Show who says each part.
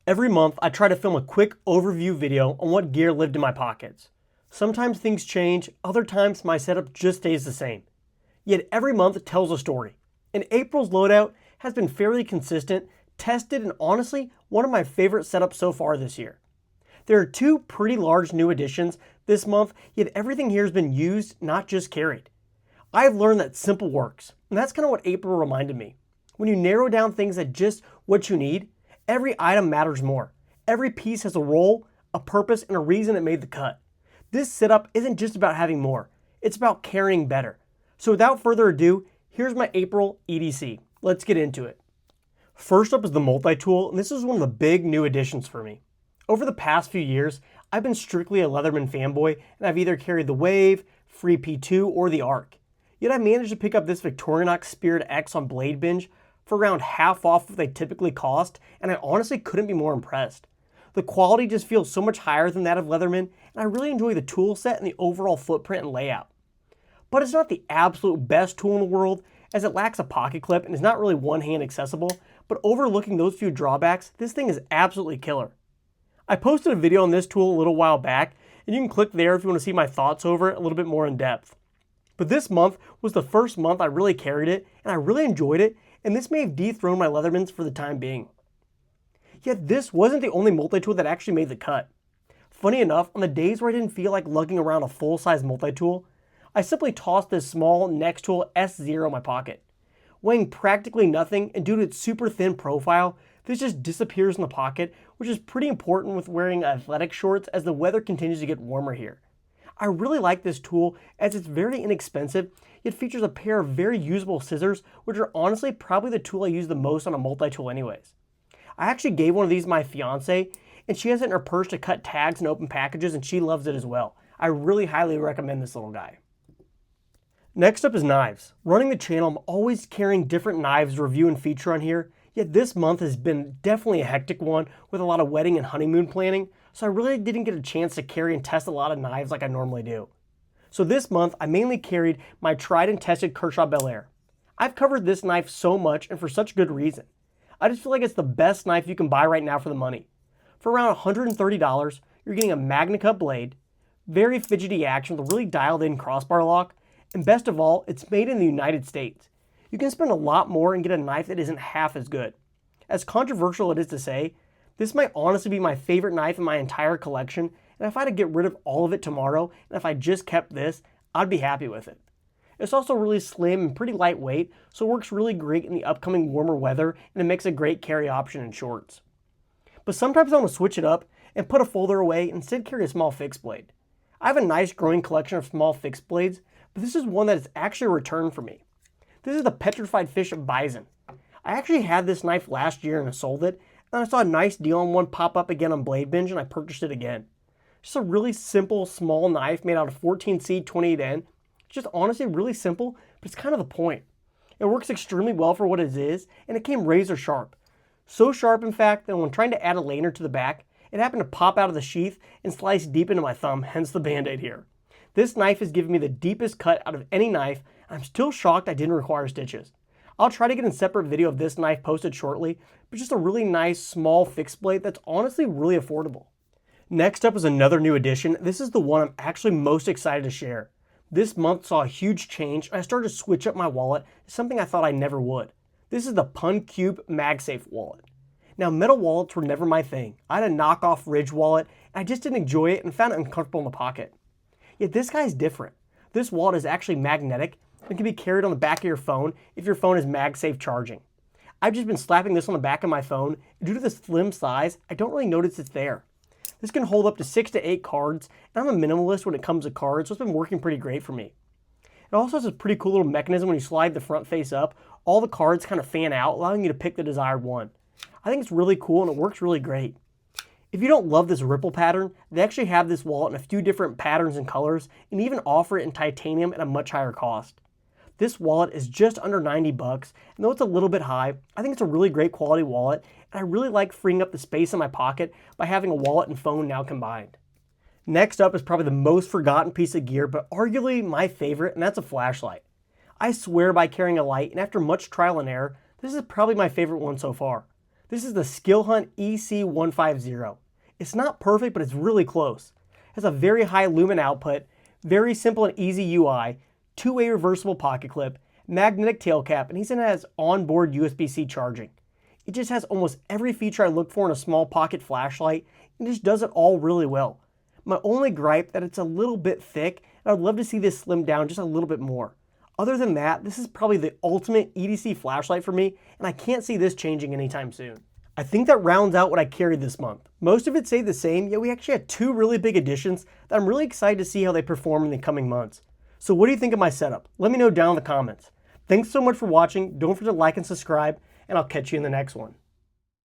Speaker 1: Every month, I try to film a quick overview video on what gear lived in my pockets. Sometimes things change, other times my setup just stays the same. Yet every month tells a story. And April's loadout has been fairly consistent, tested, and honestly, one of my favorite setups so far this year. There are two pretty large new additions this month, yet everything here has been used, not just carried. I've learned that simple works, and that's kind of what April reminded me. When you narrow down things at just what you need, every item matters more. Every piece has a role, a purpose, and a reason it made the cut. This setup isn't just about having more, it's about carrying better. So without further ado, here's my April EDC. Let's get into it. First up is the Multitool, and this is one of the big new additions for me. Over the past few years, I've been strictly a Leatherman fanboy, and I've either carried the Wave, Free P2, or the Arc. Yet I managed to pick up this Victorinox Spirit X on Blade Binge for around half off what they typically cost, and I honestly couldn't be more impressed. The quality just feels so much higher than that of Leatherman, and I really enjoy the tool set and the overall footprint and layout. But it's not the absolute best tool in the world, as it lacks a pocket clip and is not really one-hand accessible, but overlooking those few drawbacks, this thing is absolutely killer. I posted a video on this tool a little while back, and you can click there if you want to see my thoughts over it a little bit more in depth. But this month was the first month I really carried it, and I really enjoyed it, and this may have dethroned my Leathermans for the time being. Yet this wasn't the only multi-tool that actually made the cut. Funny enough, on the days where I didn't feel like lugging around a full-size multi-tool, I simply tossed this small Nextool S0 in my pocket. Weighing practically nothing, and due to its super thin profile, this just disappears in the pocket, which is pretty important with wearing athletic shorts as the weather continues to get warmer here. I really like this tool as it's very inexpensive, yet features a pair of very usable scissors, which are honestly probably the tool I use the most on a multi-tool anyways. I actually gave one of these to my fiance, and she has it in her purse to cut tags and open packages, and she loves it as well. I really highly recommend this little guy. Next up is knives. Running the channel, I'm always carrying different knives to review and feature on here, yet this month has been definitely a hectic one with a lot of wedding and honeymoon planning, so I really didn't get a chance to carry and test a lot of knives like I normally do. So this month, I mainly carried my tried and tested Kershaw Bel Air. I've covered this knife so much and for such good reason. I just feel like it's the best knife you can buy right now for the money. For around $130, you're getting a Magna Cut blade, very fidgety action with a really dialed in crossbar lock, and best of all, it's made in the United States. You can spend a lot more and get a knife that isn't half as good. As controversial it is to say, this might honestly be my favorite knife in my entire collection, and if I had to get rid of all of it tomorrow, and if I just kept this, I'd be happy with it. It's also really slim and pretty lightweight, so it works really great in the upcoming warmer weather, and it makes a great carry option in shorts. But sometimes I want to switch it up and put a folder away and instead carry a small fixed blade. I have a nice growing collection of small fixed blades, but this is one that is actually a return for me. This is the Petrified Fish Bison. I actually had this knife last year and I sold it, and I saw a nice deal on one pop up again on Blade Binge and I purchased it again. Just a really simple, small knife made out of 14C 28N. Just honestly really simple, but it's kind of the point. It works extremely well for what it is, and it came razor sharp. So sharp, in fact, that when trying to add a laner to the back, it happened to pop out of the sheath and slice deep into my thumb, hence the band-aid here. This knife has given me the deepest cut out of any knife, and I'm still shocked I didn't require stitches. I'll try to get a separate video of this knife posted shortly, but just a really nice small fixed blade that's honestly really affordable. Next up is another new addition. This is the one I'm actually most excited to share. This month saw a huge change, and I started to switch up my wallet to something I thought I never would. This is the PunCube MagSafe wallet. Now, metal wallets were never my thing. I had a knockoff Ridge wallet, and I just didn't enjoy it and found it uncomfortable in the pocket. Yet this guy's different. This wallet is actually magnetic and can be carried on the back of your phone if your phone is MagSafe charging. I've just been slapping this on the back of my phone, and due to the slim size, I don't really notice it's there. This can hold up to 6 to 8 cards, and I'm a minimalist when it comes to cards, so it's been working pretty great for me. It also has a pretty cool little mechanism when you slide the front face up. All the cards kind of fan out, allowing you to pick the desired one. I think it's really cool and it works really great. If you don't love this ripple pattern, they actually have this wallet in a few different patterns and colors, and even offer it in titanium at a much higher cost. This wallet is just under 90 bucks, and though it's a little bit high, I think it's a really great quality wallet, and I really like freeing up the space in my pocket by having a wallet and phone now combined. Next up is probably the most forgotten piece of gear, but arguably my favorite, and that's a flashlight. I swear by carrying a light, and after much trial and error, this is probably my favorite one so far. This is the Skill Hunt EC150. It's not perfect, but it's really close. It has a very high lumen output, very simple and easy UI, two-way reversible pocket clip, magnetic tail cap, and even has onboard USB-C charging. It just has almost every feature I look for in a small pocket flashlight, and just does it all really well. My only gripe that it's a little bit thick, and I'd love to see this slimmed down just a little bit more. Other than that, this is probably the ultimate EDC flashlight for me, and I can't see this changing anytime soon. I think that rounds out what I carried this month. Most of it stayed the same, yet we actually had two really big additions that I'm really excited to see how they perform in the coming months. So what do you think of my setup? Let me know down in the comments. Thanks so much for watching. Don't forget to like and subscribe, and I'll catch you in the next one.